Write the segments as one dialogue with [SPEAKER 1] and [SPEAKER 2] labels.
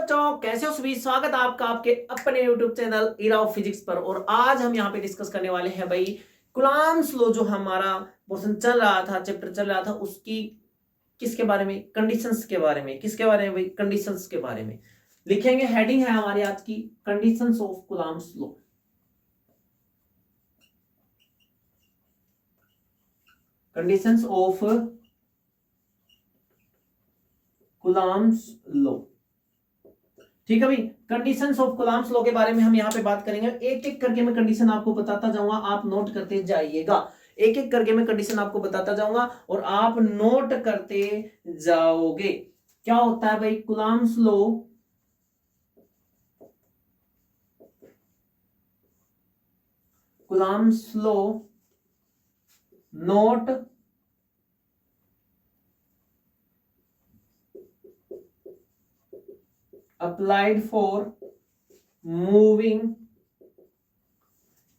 [SPEAKER 1] बच्चों, कैसे हो सभी। स्वागत है आपका आपके अपने YouTube channel era of physics पर। और आज हम यहाँ पे डिस्कस करने वाले हैं भाई कूलम्ब्स लॉ, जो हमारा पोर्शन चल रहा था, चैप्टर चल रहा था, उसकी किसके बारे में, कंडीशंस के बारे में। किसके बारे में भाई? कंडीशंस के बारे में लिखेंगे। हेडिंग है हमारी आज की conditions of Coulomb's law. Conditions of Coulomb's law, ठीक है भाई। कंडीशंस ऑफ कूलम्ब्स लॉ के बारे में हम यहाँ पे बात करेंगे। एक एक करके मैं कंडीशन आपको बताता जाऊंगा, आप नोट करते जाइएगा। एक एक करके मैं कंडीशन आपको बताता जाऊंगा और आप नोट करते जाओगे। क्या होता है भाई Coulomb's law? Coulomb's law note applied for moving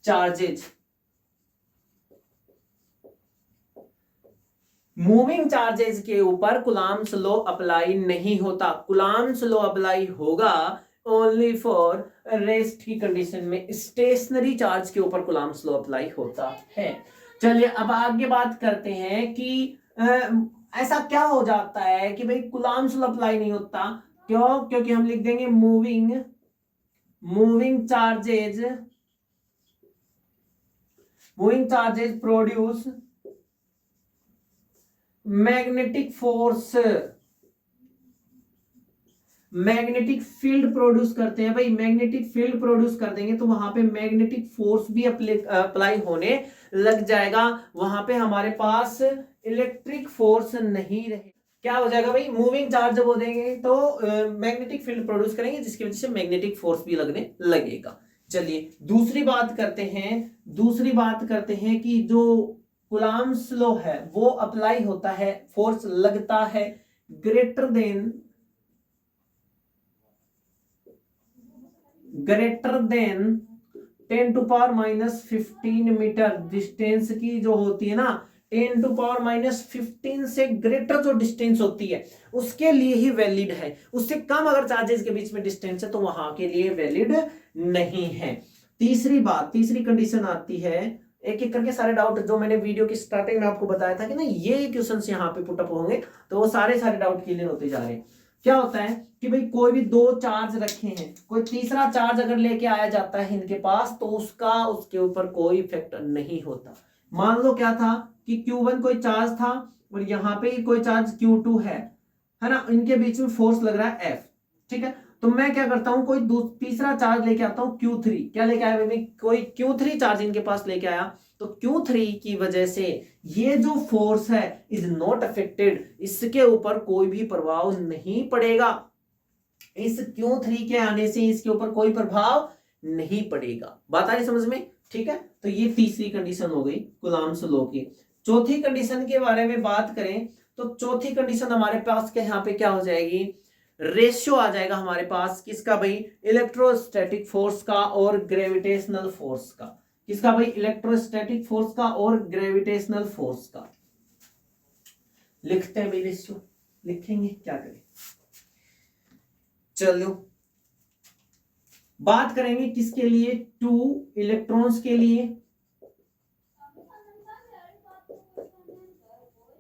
[SPEAKER 1] charges। Moving charges के ऊपर कूलम्ब्स लॉ अप्लाई नहीं होता। कूलम्ब्स लॉ अप्लाई होगा ओनली फॉर रेस्ट की कंडीशन में। स्टेशनरी चार्ज के ऊपर कूलम्ब्स लॉ अप्लाई होता है। चलिए अब आगे बात करते हैं कि ऐसा क्या हो जाता है कि भाई कूलम्ब्स लॉ अप्लाई नहीं होता। क्यों? क्योंकि हम लिख देंगे moving charges produce magnetic field produce करते हैं भाई। मैग्नेटिक फील्ड प्रोड्यूस कर देंगे तो वहां पे मैग्नेटिक फोर्स भी अप्लाई होने लग जाएगा। वहां पे हमारे पास इलेक्ट्रिक फोर्स नहीं रहे। क्या हो जाएगा भाई? मूविंग चार्ज जब हो देंगे तो मैग्नेटिक फील्ड प्रोड्यूस करेंगे, जिसकी वजह से मैग्नेटिक फोर्स भी लगने लगेगा। चलिए दूसरी बात करते हैं कि जो कूलम्ब्स लॉ है वो अप्लाई होता है, फोर्स लगता है ग्रेटर देन 10⁻⁻15 मीटर। डिस्टेंस की जो होती है ना, 10⁻⁻15 से ग्रेटर जो डिस्टेंस होती है उसके लिए ही वैलिड है। उससे कम अगर चार्जेस के बीच में डिस्टेंस है तो वहां के लिए वैलिड नहीं है। तीसरी कंडीशन आती है। एक एक करके सारे डाउट जो मैंने वीडियो की स्टार्टिंग में आपको बताया था कि ना ये क्वेश्चंस यहाँ पे पुटअप होंगे, तो वो सारे डाउट क्लियर होते जा रहे हैं। क्या होता है कि भाई कोई भी दो चार्ज रखे हैं, कोई तीसरा चार्ज अगर लेके आया जाता है इनके पास तो उसके ऊपर कोई इफेक्ट नहीं होता। मान लो क्या था कि Q1 कोई चार्ज था और यहाँ पे कोई चार्ज Q2 है ना, इनके बीच में फोर्स लग रहा है F, ठीक है। तो मैं क्या करता हूं, कोई तीसरा चार्ज लेके आता हूं Q3। क्या लेके आया भाई? कोई Q3 चार्ज इनके पास लेके आया, तो Q3 की वजह से ये जो फोर्स है इज नॉट अफेक्टेड, इसके ऊपर कोई भी प्रभाव नहीं पड़ेगा। इस Q3 के आने से इसके ऊपर कोई प्रभाव नहीं पड़ेगा। बात आ रही समझ में? ठीक है, तो ये तीसरी कंडीशन हो गई कूलम्ब्स लॉ की। चौथी कंडीशन के बारे में बात करें तो चौथी कंडीशन हमारे पास के यहाँ पे क्या हो जाएगी? रेशियो आ जाएगा हमारे पास। किसका भाई? इलेक्ट्रोस्टैटिक फोर्स का और ग्रेविटेशनल फोर्स का। किसका भाई? इलेक्ट्रोस्टैटिक फोर्स का और ग्रेविटेशनल फोर्स का। लिखते हैं भाई रेशियो, लिखेंगे क्या करें। चलो बात करेंगे किसके लिए? 2 इलेक्ट्रॉन्स के लिए,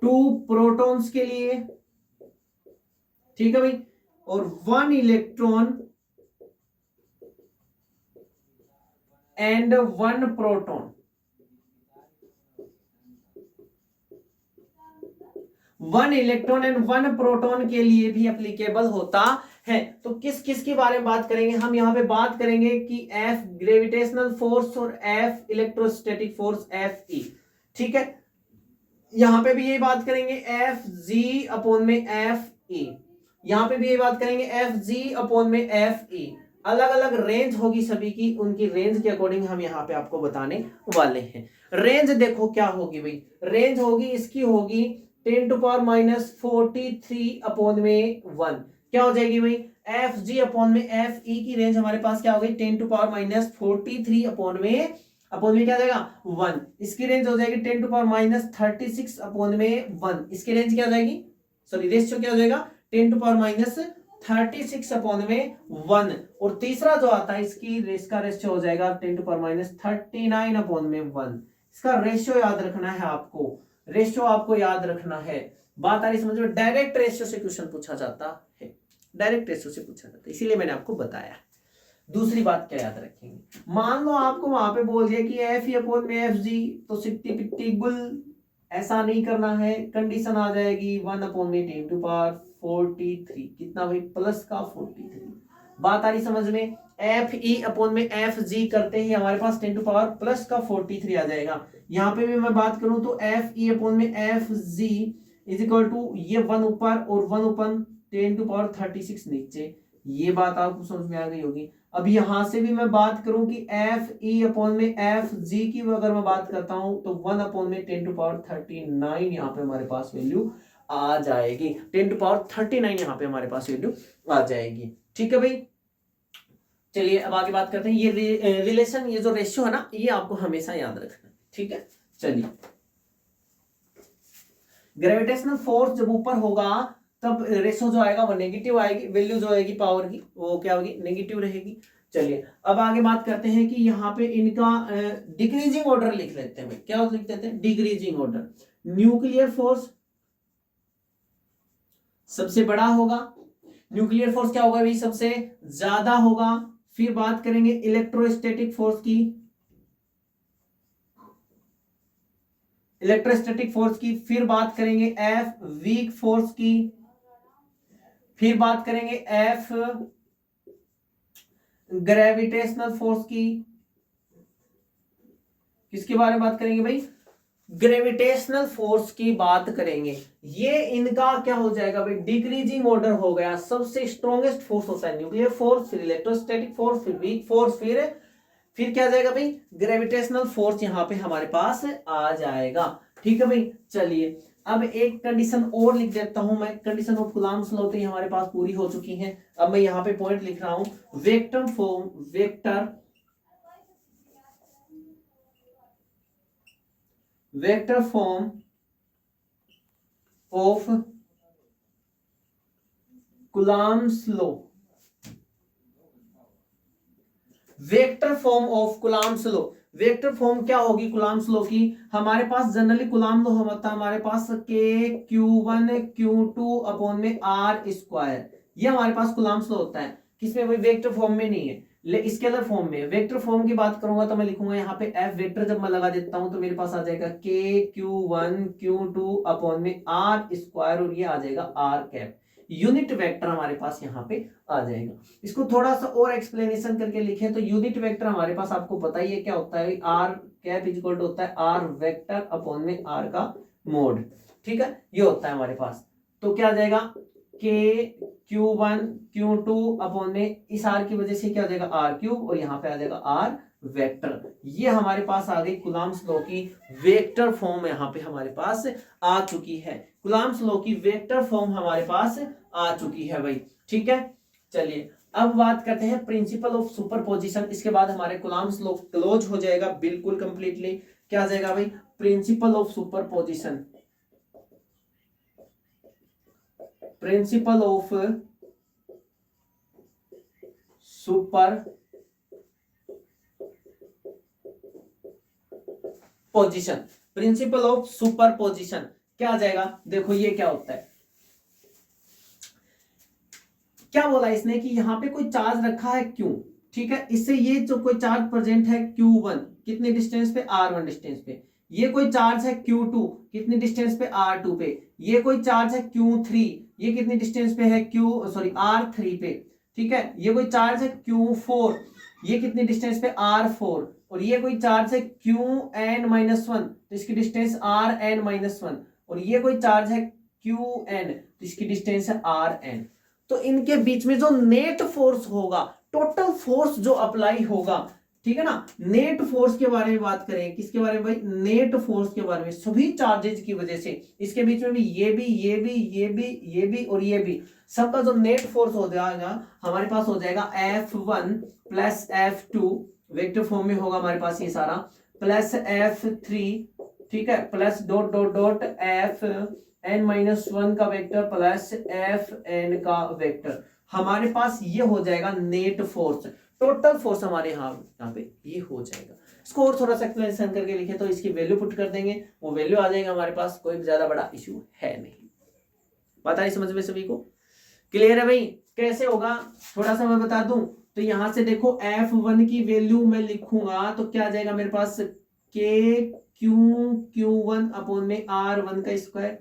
[SPEAKER 1] 2 प्रोटॉन्स के लिए, ठीक है भाई, और 1 electron and 1 proton. 1 electron and 1 proton के लिए भी एप्लीकेबल होता है। तो किस किस के बारे में बात करेंगे हम? यहां पे बात करेंगे कि F ग्रेविटेशनल फोर्स और F इलेक्ट्रोस्टैटिक फोर्स Fe, ठीक है। यहां पे भी यही बात करेंगे Fg अपॉन में Fe। यहां पे भी यही बात करेंगे Fg अपॉन में Fe। अलग अलग रेंज होगी सभी की, उनकी रेंज के अकॉर्डिंग हम यहाँ पे आपको बताने वाले हैं। रेंज देखो क्या होगी भाई? रेंज होगी इसकी होगी 10⁻⁻43 अपॉन में 1। क्या हो जाएगी भाई? Fg अपॉन में Fe की रेंज हमारे पास क्या हो गई? 10⁻⁻43 अपॉन में क्या जाएगा? 1। इसकी रेंज हो जाएगी 10⁻36 अपॉन में 1। इसकी रेंज क्या हो जाएगी? सॉरी रेशियो क्या हो जाएगा? 10⁻³ 36 अपॉन में 1, और तीसरा जो आता है इसका रेशियो हो जाएगा 10 टू पावर माइनस 39 अपॉन में 1। इसका रेशियो याद रखना है आपको, रेशियो आपको याद रखना है। बात आ रही समझ में? डायरेक्ट रेशियो से क्वेश्चन पूछा जाता है, डायरेक्ट रेशियो से पूछा जाता है, इसीलिए मैंने आपको बताया। दूसरी बात क्या याद रखेंगे, मान लो आपको वहां पे बोल दिया कि एफ ई अपॉन में एफ जी, तो सिट्टी पिट्टी गुल, ऐसा नहीं करना है। कंडीशन आ जाएगी 1 अपॉन में 10 टू पावर 43, कितना भाई, प्लस का 43। बात आ रही समझ में? एफ ई अपॉन में एफ जी करते ही हमारे पास 10 टू पावर प्लस का 43 आ जाएगा। यहाँ पे भी मैं बात करूं तो एफ ई अपॉन में F G is equal to ये 1 ऊपर और 1 ऊपर 10 टू पावर 36 नीचे। ये बात आपको समझ में आ गई होगी। अब यहां से भी मैं बात करूं कि एफ ई अपॉन में एफ जी की अगर मैं बात करता हूं तो 1 अपॉन में 10 टू पावर 39 यहाँ पे हमारे पास वैल्यू आ जाएगी। 10 टू पावर 39 यहाँ पे हमारे पास वैल्यू आ जाएगी। ठीक है भाई, चलिए अब आगे बात करते हैं। ये रिलेशन, ये जो रेशियो है ना, ये आपको हमेशा याद रखना। ठीक है, चलिए। ग्रेविटेशनल फोर्स जब ऊपर होगा तब रेशियो जो आएगा वो नेगेटिव आएगी, वैल्यू जो आएगी पावर की वो क्या होगी, नेगेटिव रहेगी। चलिए अब आगे बात करते हैं कि यहाँ पे इनका डिक्रीजिंग ऑर्डर लिख लेते हैं। क्या लिख देते हैं? Decreasing order. न्यूक्लियर फोर्स सबसे बड़ा होगा, न्यूक्लियर फोर्स क्या होगा भाई, सबसे ज्यादा होगा। फिर बात करेंगे इलेक्ट्रोस्टैटिक फोर्स की, इलेक्ट्रोस्टैटिक फोर्स की। फिर बात करेंगे एफ वीक फोर्स की। फिर बात करेंगे एफ ग्रेविटेशनल फोर्स की। किसके बारे में बात करेंगे भाई? ग्रेविटेशनल फोर्स की बात करेंगे। ये इनका क्या हो जाएगा भाई, डिक्रीजिंग ऑर्डर हो गया। सबसे स्ट्रॉन्गेस्ट फोर्स होता है न्यूक्लियर फोर्स, फिर इलेक्ट्रोस्टैटिक फोर्स, फिर वीक फोर्स, फिर क्या जाएगा भाई, ग्रेविटेशनल फोर्स यहाँ पे हमारे पास आ जाएगा। ठीक है भाई, चलिए अब एक कंडीशन और लिख देता हूं मैं। कंडीशन ऑफ कूलम्ब्स लॉ तो हमारे पास पूरी हो चुकी है। अब मैं यहाँ पे पॉइंट लिख रहा हूं, vector form, vector form of Coulomb's law, vector form of Coulomb's law. Vector form क्या होगी कूलम्ब्स लॉ की? हमारे पास जनरली कूलम्ब लॉ होता है हमारे पास के Q1 Q2 अपॉन में R स्क्वायर। ये हमारे पास कूलम्ब्स लॉ होता है। किसमें भाई? वेक्टर फॉर्म में नहीं है, स्केलर फॉर्म में। वेक्टर फॉर्म की बात करूंगा तो मैं लिखूंगा यहाँ पे F वेक्टर, जब मैं लगा देता हूं तो मेरे पास आ जाएगा के Q1 Q2 अपॉन में R स्क्वायर, और ये आ जाएगा R कैप। यूनिट वेक्टर हमारे पास यहाँ पे आ जाएगा। इसको थोड़ा सा और एक्सप्लेनेशन करके लिखें तो यूनिट वेक्टर हमारे पास आपको पता ही है क्या होता है, R cap is equal to होता है आर वेक्टर अपॉन में आर का मोड। ठीक है, ये होता है हमारे पास। तो क्या आ जाएगा, के Q1 Q2 अपॉन में इस आर की वजह से क्या आ जाएगा, आर क्यूब, और यहाँ पे आ जाएगा आर वेक्टर। ये हमारे पास आ गई कूलम्ब्स लॉ की वेक्टर फॉर्म, यहाँ पे हमारे पास आ चुकी है। कूलम्ब्स लॉ की वेक्टर फॉर्म हमारे पास आ चुकी है भाई। ठीक है, चलिए अब बात करते हैं प्रिंसिपल ऑफ सुपरपोजिशन। इसके बाद हमारे कूलम्ब्स लॉ क्लोज हो जाएगा बिल्कुल कंप्लीटली। क्या आ जाएगा भाई, principle of superposition, principle of super position, principle of superposition क्या आ जाएगा? देखो ये क्या होता है, क्या बोला इसने कि यहां पे कोई चार्ज रखा है Q, ठीक है, इससे ये जो कोई चार्ज प्रेजेंट है Q1 कितने डिस्टेंस पे, R1 डिस्टेंस पे। ये कोई चार्ज है Q2 कितनी डिस्टेंस पे, R2 पे। ये कोई चार्ज है Q3, ये कितनी डिस्टेंस पे है, R3 पे। ठीक है, ये कोई चार्ज है Q4, ये कितनी डिस्टेंस पे, R4। और ये कोई चार्ज है Qn-1, तो इसकी डिस्टेंस Rn-1। और ये कोई चार्ज है Qn, तो इसकी डिस्टेंस है Rn। तो इनके बीच में जो नेट फोर्स होगा, टोटल फोर्स जो अप्लाई होगा, ठीक है ना, नेट फोर्स के बारे में बात करें। किसके बारे में भाई, नेट फोर्स के बारे में। सभी चार्जेस की वजह से इसके बीच में भी ये भी ये भी ये भी ये भी और ये भी, सबका जो नेट फोर्स हो जाएगा हमारे पास हो जाएगा F1 plus F2, vector form में होगा हमारे पास ये सारा, प्लस F3, ठीक है, plus dot dot dot Fn-1 का वेक्टर प्लस Fn का वेक्टर। हमारे पास ये हो जाएगा नेट फोर्स, टोटल फोर्स हमारे यहाँ पे ये हो जाएगा। इसको और थोड़ा सा एक्सप्लेनेशन करके लिखे तो इसकी वैल्यू पुट कर देंगे, वो वैल्यू आ जाएगा हमारे पास, कोई ज्यादा बड़ा इश्यू है नहीं। पता है समझ में सभी को? क्लियर है भाई? कैसे होगा थोड़ा सा मैं बता दूं, तो यहां से देखो F1 की वैल्यू मैं लिखूंगा तो क्या आ जाएगा मेरे पास, के Q1 अपॉन में R1 का स्क्वायर।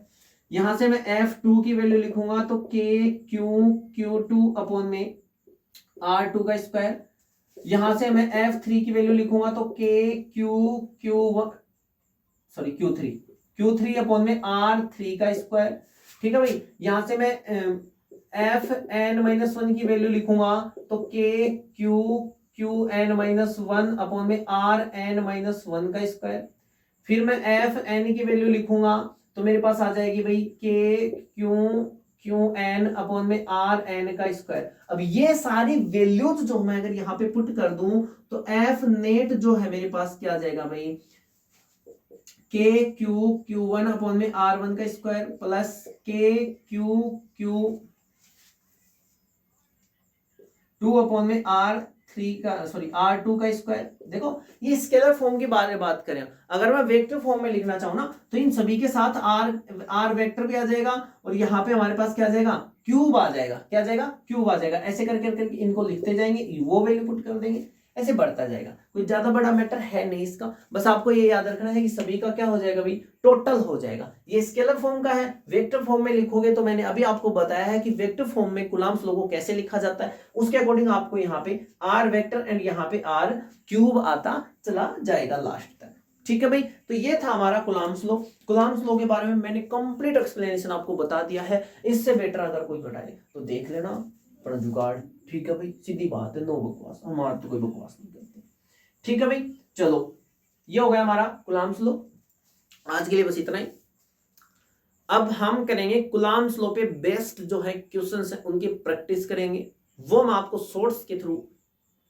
[SPEAKER 1] यहां से मैं F2 की वैल्यू लिखूंगा तो के Q2 अपॉन में R2 का स्क्वायर। यहां से मैं F3 की वैल्यू लिखूंगा तो के Q3 अपॉन में R3 का स्क्वायर। ठीक है भाई, यहां से मैं Fn-1 की वैल्यू लिखूंगा तो के Qn-1 अपॉन में Rn-1 का स्क्वायर। फिर मैं Fn की वैल्यू लिखूंगा तो मेरे पास आ जाएगी भाई के Qn अपॉन में Rn का स्क्वायर। अब ये सारी वैल्यूज जो मैं अगर यहाँ पे पुट कर दूं तो F नेट जो है मेरे पास क्या आ जाएगा भाई, के Q1 अपॉन में R1 का स्क्वायर प्लस के Q2 अपॉन में R2 का स्क्वायर। देखो ये स्केलर फॉर्म के बारे में बात करें, अगर मैं वेक्टर फॉर्म में लिखना चाहूं ना तो इन सभी के साथ R वेक्टर भी आ जाएगा और यहाँ पे हमारे पास क्या आ जाएगा, क्यूब आ जाएगा। क्या आ जाएगा? क्यूब आ जाएगा। ऐसे करके इनको लिखते जाएंगे, वो वैल्यू पुट कर देंगे, ऐसे बढ़ता जाएगा। कोई ज्यादा बड़ा मैटर है नहीं इसका, बस आपको ये याद रखना है कि सभी का क्या हो जाएगा भाई, टोटल हो जाएगा। ये स्केलर फॉर्म का है, वेक्टर फॉर्म में लिखोगे तो मैंने अभी आपको बताया है कि वेक्टर फॉर्म में कूलम्ब्स लॉ को कैसे लिखा जाता है, उसके अकॉर्डिंग आपको यहाँ पे आर वेक्टर एंड यहाँ पे आर क्यूब आता चला जाएगा लास्ट तक। ठीक है भाई, तो ये था हमारा कूलम्ब्स लॉ। कूलम्ब्स लॉ के बारे में मैंने कंप्लीट एक्सप्लेनेशन आपको बता दिया है। इससे बेटर अगर कोई घटाए तो देख लेना अपना जुगाड़। ठीक है भाई, सीधी बात है, नो बकवास, हमारा तो कोई बकवास नहीं करते। ठीक है भाई, चलो ये हो गया हमारा कूलम्ब्स लॉ। आज के लिए बस इतना ही। अब हम करेंगे कूलम्ब्स लॉ पे बेस्ड जो है क्वेश्चंस है उनकी प्रैक्टिस करेंगे, वो मैं आपको सोर्स के थ्रू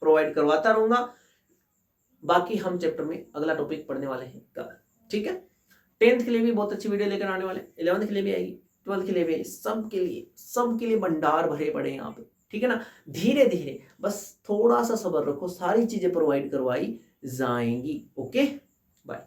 [SPEAKER 1] प्रोवाइड करवाता रहूंगा। बाकी हम चैप्टर में अगला टॉपिक पढ़ने वाले हैं कल। ठीक है, 10th के लिए भी बहुत अच्छी वीडियो लेकर आने वाले, 11th के लिए भी आएगी, 12th के लिए भी, सबके लिए भंडार भरे पड़े यहाँ पे। ठीक है ना, धीरे धीरे बस थोड़ा सा सब्र रखो, सारी चीजें प्रोवाइड करवाई जाएंगी। Okay, bye.